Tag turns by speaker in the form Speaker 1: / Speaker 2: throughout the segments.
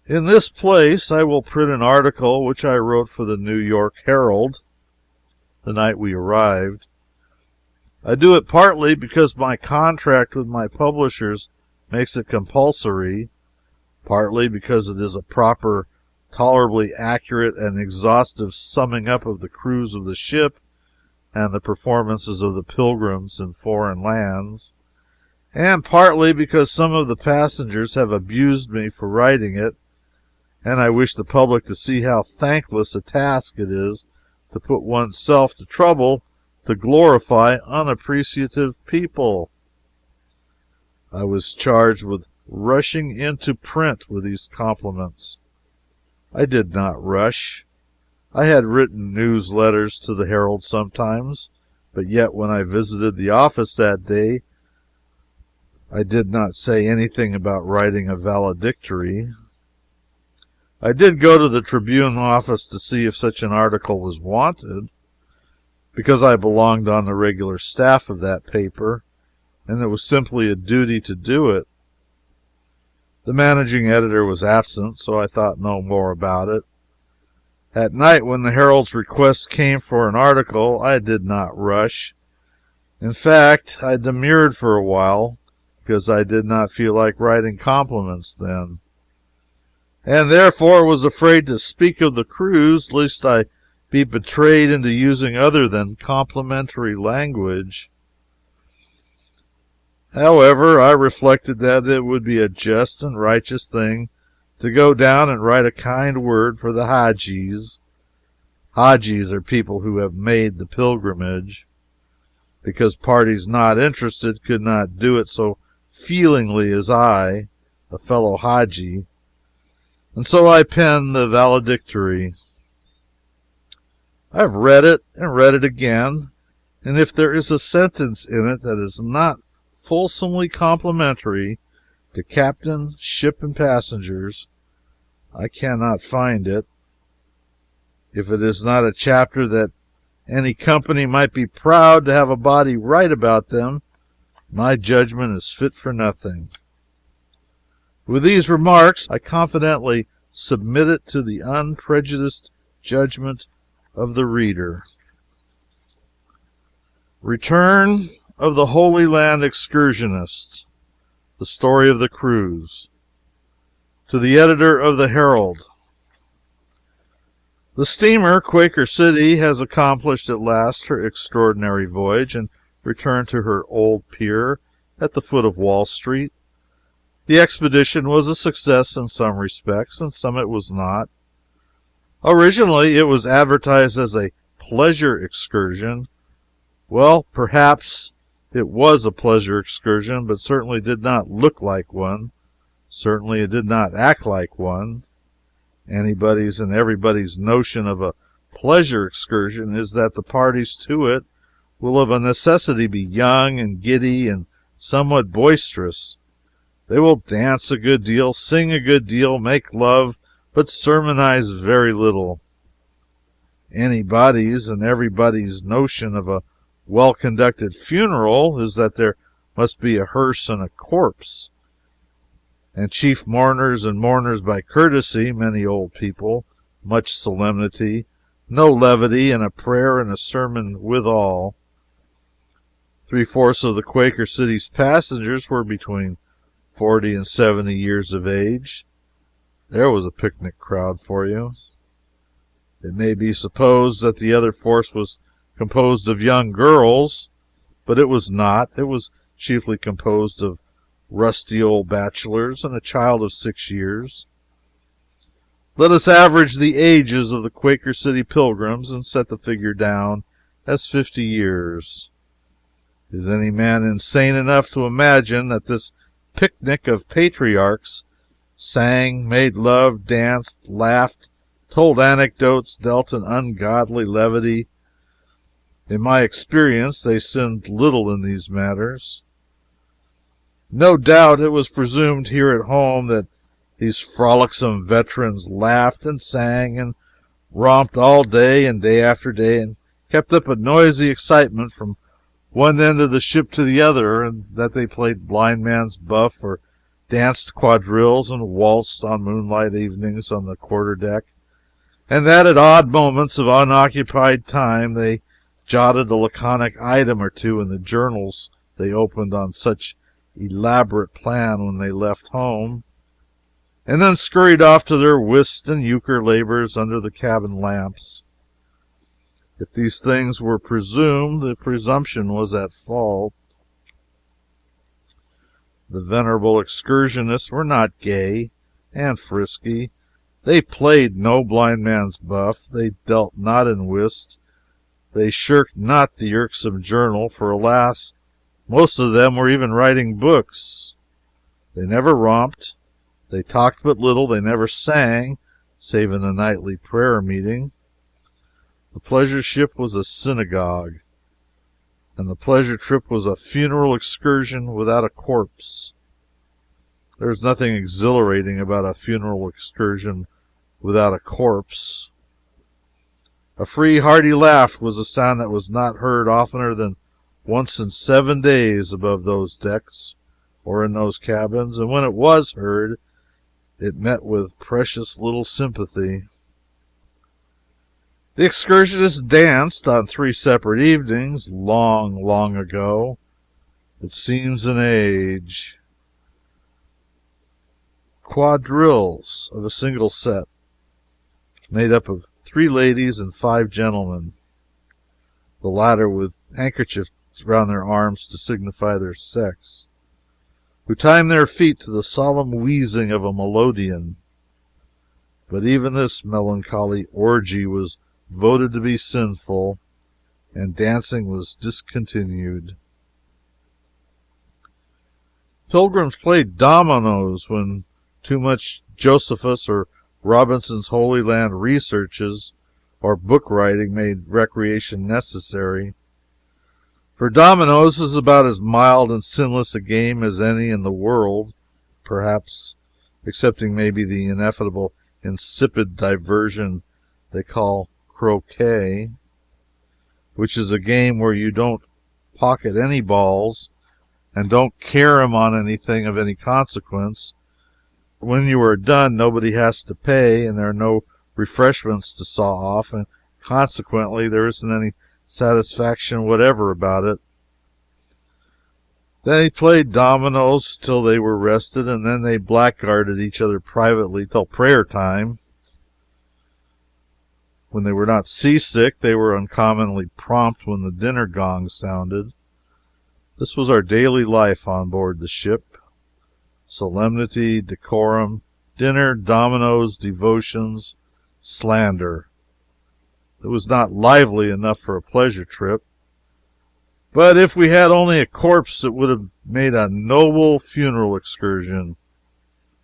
Speaker 1: In this place I will print an article which I wrote for the New York Herald the night we arrived. I do it partly because my contract with my publishers makes it compulsory, partly because it is a proper, tolerably accurate, and exhaustive summing up of the cruise of the ship and the performances of the pilgrims in foreign lands, and partly because some of the passengers have abused me for writing it, and I wish the public to see how thankless a task it is to put one's self to trouble to glorify unappreciative people. I was charged with rushing into print with these compliments. I did not rush. I had written news letters to the Herald sometimes, but yet when I visited the office that day, I did not say anything about writing a valedictory. I did go to the Tribune office to see if such an article was wanted, because I belonged on the regular staff of that paper, and it was simply a duty to do it. The managing editor was absent, so I thought no more about it. At night, when the Herald's request came for an article, I did not rush. In fact, I demurred for a while, because I did not feel like writing compliments then, and therefore was afraid to speak of the cruise, lest I be betrayed into using other than complimentary language. However, I reflected that it would be a just and righteous thing to go down and write a kind word for the Hajis. Hajis are people who have made the pilgrimage, because parties not interested could not do it so feelingly as I, a fellow Haji, and so I penned the valedictory. I've read it and read it again, and if there is a sentence in it that is not fulsomely complimentary to captain, ship, and passengers, I cannot find it. If it is not a chapter that any company might be proud to have a body write about them, my judgment is fit for nothing. With these remarks, I confidently submit it to the unprejudiced judgment of the reader. Return of the Holy Land Excursionists. The Story of the Cruise. To the Editor of the Herald: The steamer Quaker City has accomplished at last her extraordinary voyage and returned to her old pier at the foot of Wall Street. The expedition was a success in some respects, and some it was not. Originally it was advertised as a pleasure excursion. Well, perhaps it was a pleasure excursion, but certainly did not look like one. Certainly it did not act like one. Anybody's and everybody's notion of a pleasure excursion is that the parties to it will of a necessity be young and giddy and somewhat boisterous. They will dance a good deal, sing a good deal, make love, but sermonize very little. Anybody's and everybody's notion of a well-conducted funeral is that there must be a hearse and a corpse, and chief mourners and mourners by courtesy, many old people, much solemnity, no levity, and a prayer and a sermon withal. Three-fourths of the Quaker City's passengers were between 40 and 70 years of age. There was a picnic crowd for you. It may be supposed that the other fourth was composed of young girls, but it was not. It was chiefly composed of rusty old bachelors and a child of 6 years. Let us average the ages of the Quaker City pilgrims and set the figure down as 50 years. Is any man insane enough to imagine that this picnic of patriarchs sang, made love, danced, laughed, told anecdotes, dealt in ungodly levity? In my experience, they sinned little in these matters. No doubt it was presumed here at home that these frolicsome veterans laughed and sang and romped all day and day after day, and kept up a noisy excitement from one end of the ship to the other, and that they played blind man's buff or danced quadrilles and waltzed on moonlight evenings on the quarter-deck, and that at odd moments of unoccupied time they jotted a laconic item or two in the journals they opened on such elaborate plan when they left home, and then scurried off to their whist and euchre labors under the cabin lamps. If these things were presumed, the presumption was at fault. The venerable excursionists were not gay and frisky. They played no blind man's buff. They dealt not in whist. They shirked not the irksome journal, for alas, most of them were even writing books. They never romped. They talked but little. They never sang, save in the nightly prayer meeting. The pleasure ship was a synagogue, and the pleasure trip was a funeral excursion without a corpse. There is nothing exhilarating about a funeral excursion without a corpse. A free, hearty laugh was a sound that was not heard oftener than once in 7 days above those decks or in those cabins, and when it was heard, it met with precious little sympathy. The excursionists danced on 3 separate evenings, long, long ago. It seems an age. Quadrilles of a single set, made up of 3 ladies and 5 gentlemen, the latter with handkerchiefs round their arms to signify their sex, who timed their feet to the solemn wheezing of a melodeon. But even this melancholy orgy was voted to be sinful, and dancing was discontinued. Pilgrims played dominoes when too much Josephus or Robinson's Holy Land researches or book writing made recreation necessary. For dominoes is about as mild and sinless a game as any in the world, perhaps, excepting maybe the ineffable insipid diversion they call croquet, which is a game where you don't pocket any balls and don't carry 'em on anything of any consequence. When you are done, nobody has to pay, and there are no refreshments to saw off, and consequently there isn't any satisfaction whatever about it. They played dominoes till they were rested, and then they blackguarded each other privately till prayer time. When they were not seasick, they were uncommonly prompt when the dinner gong sounded. This was our daily life on board the ship: solemnity, decorum, dinner, dominoes, devotions, slander. It was not lively enough for a pleasure trip, but if we had only a corpse it would have made a noble funeral excursion.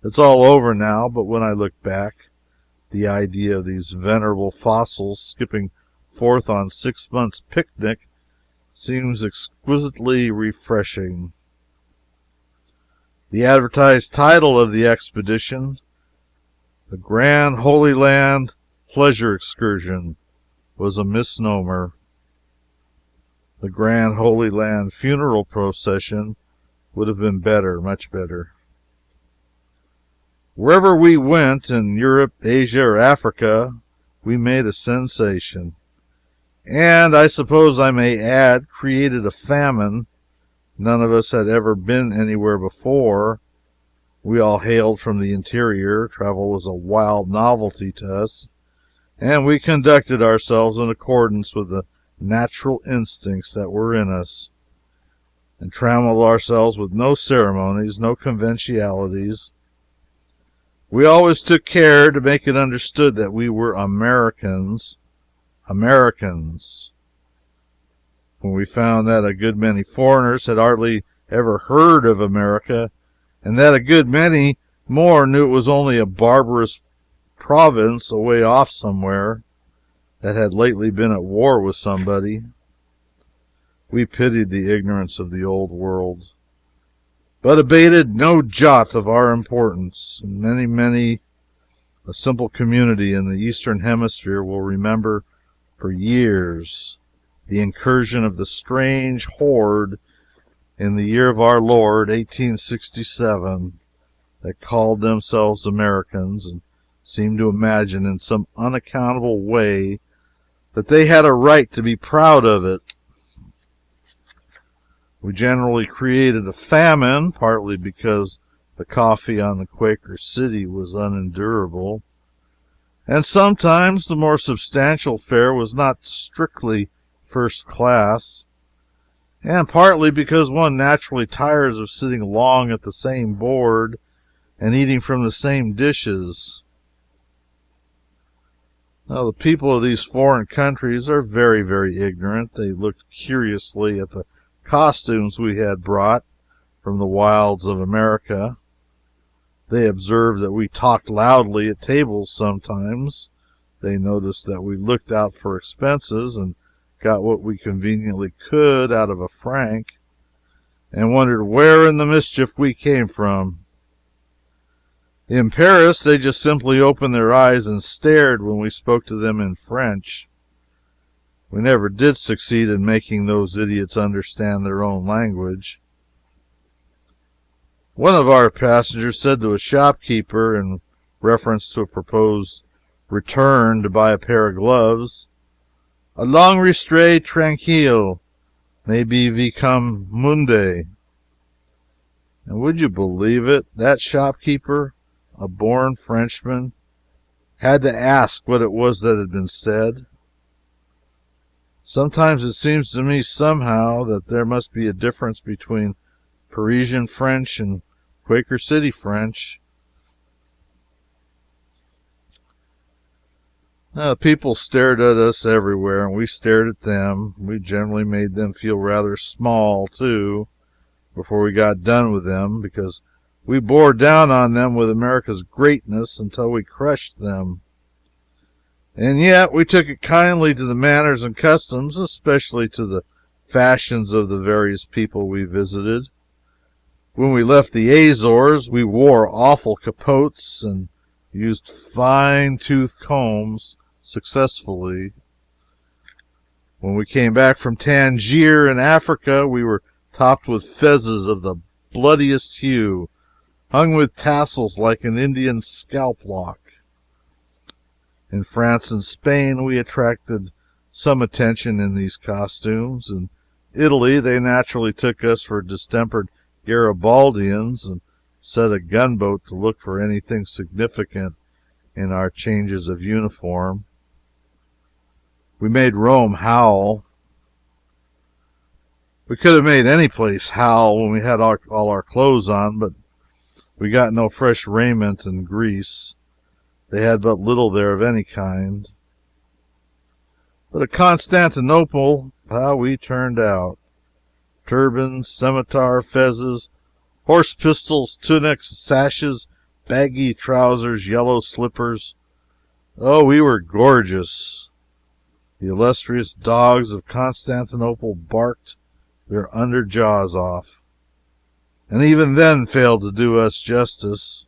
Speaker 1: It's all over now, but when I look back, the idea of these venerable fossils skipping forth on 6 months' picnic seems exquisitely refreshing. The advertised title of the expedition, the Grand Holy Land Pleasure Excursion, was a misnomer. The Grand Holy Land Funeral Procession would have been better, much better. Wherever we went, in Europe, Asia, or Africa, we made a sensation, and I suppose I may add, created a famine. None of us had ever been anywhere before. We all hailed from the interior. Travel was a wild novelty to us, and we conducted ourselves in accordance with the natural instincts that were in us, and trammeled ourselves with no ceremonies, no conventionalities. We always took care to make it understood that we were Americans. Americans. When we found that a good many foreigners had hardly ever heard of America, and that a good many more knew it was only a barbarous province away off somewhere that had lately been at war with somebody, we pitied the ignorance of the old world, but abated no jot of our importance. And many a simple community in the Eastern Hemisphere will remember for years the incursion of the strange horde in the year of our Lord, 1867, that called themselves Americans and seemed to imagine in some unaccountable way that they had a right to be proud of it. We generally created a famine, partly because the coffee on the Quaker City was unendurable, and sometimes the more substantial fare was not strictly first class, and partly because one naturally tires of sitting long at the same board and eating from the same dishes. Now, the people of these foreign countries are very, very ignorant. They looked curiously at the costumes we had brought from the wilds of America. They observed that we talked loudly at tables sometimes. They noticed that we looked out for expenses and got what we conveniently could out of a franc, and wondered where in the mischief we came from. In Paris, they just simply opened their eyes and stared when we spoke to them in French. We never did succeed in making those idiots understand their own language. One of our passengers said to a shopkeeper, in reference to a proposed return to buy a pair of gloves, "A long restray tranquille, maybe we come Monday." And would you believe it? That shopkeeper, a born Frenchman, had to ask what it was that had been said. Sometimes it seems to me somehow that there must be a difference between Parisian French and Quaker City French. Now, people stared at us everywhere, and we stared at them. We generally made them feel rather small, too, before we got done with them, because we bore down on them with America's greatness until we crushed them. And yet we took it kindly to the manners and customs, especially to the fashions of the various people we visited. When we left the Azores, we wore awful capotes and used fine-tooth combs successfully. When we came back from Tangier in Africa, we were topped with fezzes of the bloodiest hue, hung with tassels like an Indian scalp lock. In France and Spain, we attracted some attention in these costumes. In Italy, they naturally took us for distempered Garibaldians and set a gunboat to look for anything significant in our changes of uniform. We made Rome howl. We could have made any place howl when we had all our clothes on, but we got no fresh raiment in Greece. They had but little there of any kind. But at Constantinople, how we turned out! Turbans, scimitar, fezzes, horse pistols, tunics, sashes, baggy trousers, yellow slippers. Oh, we were gorgeous. The illustrious dogs of Constantinople barked their under jaws off, and even then failed to do us justice.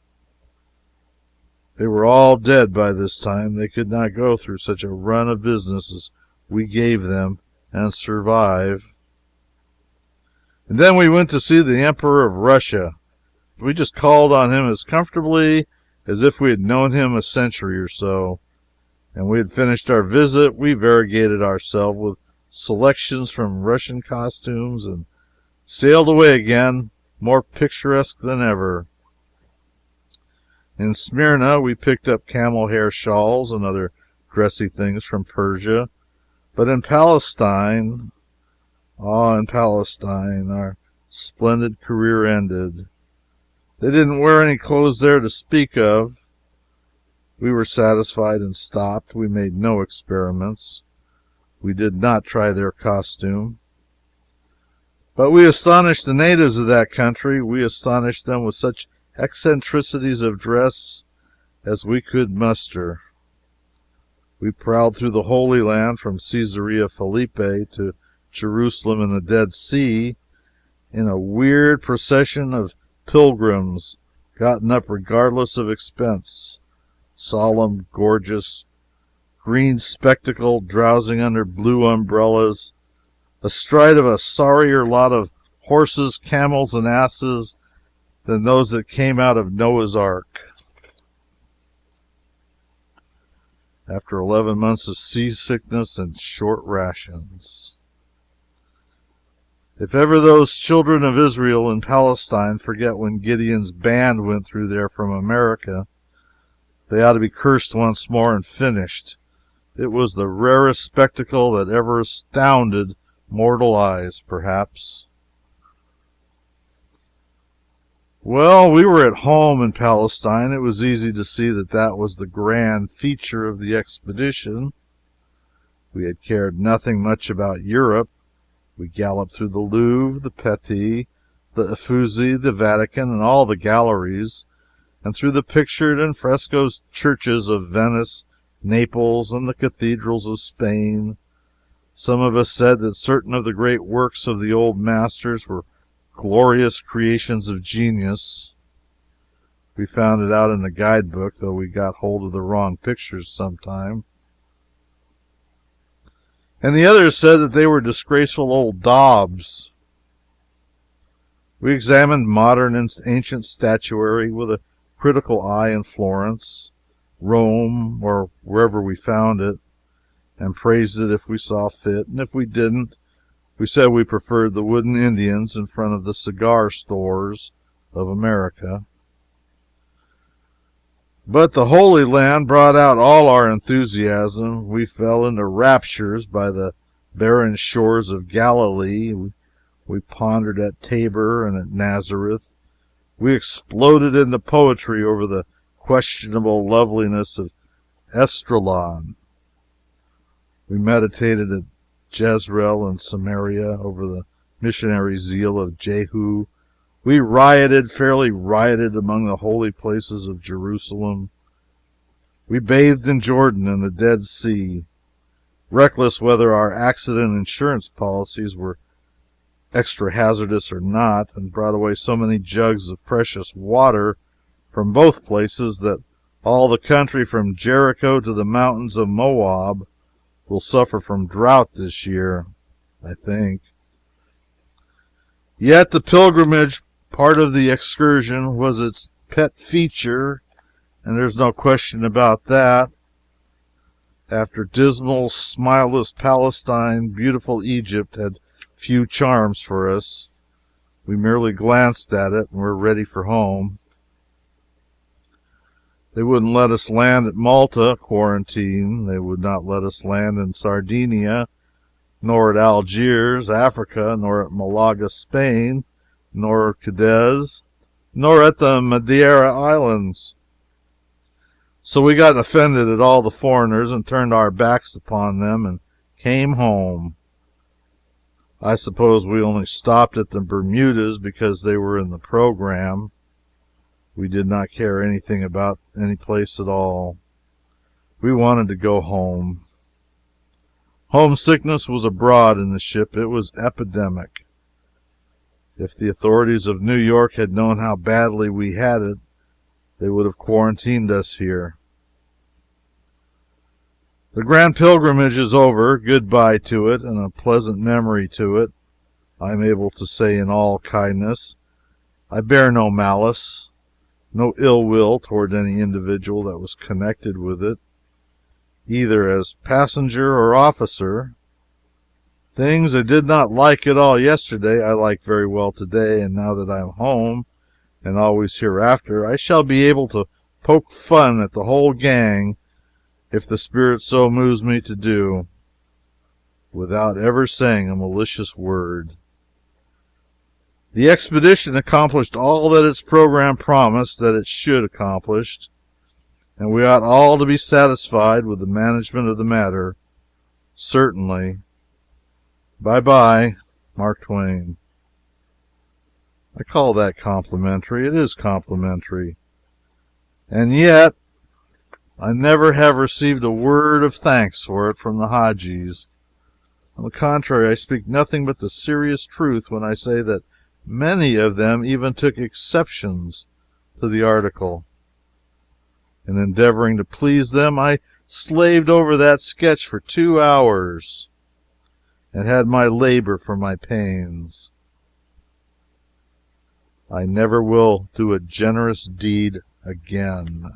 Speaker 1: They were all dead by this time. They could not go through such a run of business as we gave them and survive. And then we went to see the Emperor of Russia. We just called on him as comfortably as if we had known him a century or so. And we had finished our visit. We variegated ourselves with selections from Russian costumes and sailed away again, more picturesque than ever. In Smyrna, we picked up camel hair shawls and other dressy things from Persia. But in Palestine, our splendid career ended. They didn't wear any clothes there to speak of. We were satisfied and stopped. We made no experiments. We did not try their costume. But we astonished the natives of that country. We astonished them with such eccentricities of dress as we could muster. We prowled through the Holy Land from Caesarea Philippi to Jerusalem and the Dead Sea in a weird procession of pilgrims gotten up regardless of expense, solemn, gorgeous, green spectacled, drowsing under blue umbrellas, astride of a sorrier lot of horses, camels, and asses than those that came out of Noah's Ark. After 11 months of seasickness and short rations. If ever those children of Israel in Palestine forget when Gideon's band went through there from America, they ought to be cursed once more and finished. It was the rarest spectacle that ever astounded mortal eyes, perhaps. Well, we were at home in Palestine. It was easy to see that that was the grand feature of the expedition. We had cared nothing much about Europe. We galloped through the Louvre, the Pitti, the Uffizi, the Vatican, and all the galleries, and through the pictured and frescoed churches of Venice, Naples, and the cathedrals of Spain. Some of us said that certain of the great works of the old masters were glorious creations of genius. We found it out in the guidebook, though we got hold of the wrong pictures sometime. And the others said that they were disgraceful old daubs. We examined modern and ancient statuary with a critical eye in Florence, Rome, or wherever we found it, and praised it if we saw fit, and if we didn't, we said we preferred the wooden Indians in front of the cigar stores of America. But the Holy Land brought out all our enthusiasm. We fell into raptures by the barren shores of Galilee. We pondered at Tabor and at Nazareth. We exploded into poetry over the questionable loveliness of Esdraelon. We meditated at Jezreel and Samaria over the missionary zeal of Jehu. We rioted, fairly rioted, among the holy places of Jerusalem. We bathed in Jordan and the Dead Sea, reckless whether our accident insurance policies were extra hazardous or not, and brought away so many jugs of precious water from both places that all the country from Jericho to the mountains of Moab will suffer from drought this year, I think. Yet the pilgrimage part of the excursion was its pet feature, and there's no question about that. After dismal, smileless Palestine, beautiful Egypt had few charms for us. We merely glanced at it and were ready for home. They wouldn't let us land at Malta, quarantine. They would not let us land in Sardinia, nor at Algiers, Africa, nor at Malaga, Spain, nor at Cadiz, nor at the Madeira Islands. So we got offended at all the foreigners and turned our backs upon them and came home. I suppose we only stopped at the Bermudas because they were in the program. We did not care anything about any place at all. We wanted to go home. Homesickness was abroad in the ship. It was epidemic. If the authorities of New York had known how badly we had it, they would have quarantined us here. The grand pilgrimage is over. Goodbye to it, and a pleasant memory to it, I am able to say in all kindness. I bear no malice, no ill will toward any individual that was connected with it, either as passenger or officer. Things I did not like at all yesterday, I like very well today, and now that I am home, and always hereafter, I shall be able to poke fun at the whole gang if the Spirit so moves me to do, without ever saying a malicious word. The expedition accomplished all that its program promised that it should accomplish, and we ought all to be satisfied with the management of the matter. Certainly. Bye-bye, Mark Twain. I call that complimentary. It is complimentary. And yet, I never have received a word of thanks for it from the Hajis. On the contrary, I speak nothing but the serious truth when I say that many of them even took exceptions to the article. In endeavoring to please them, I slaved over that sketch for 2 hours and had my labor for my pains. I never will do a generous deed again.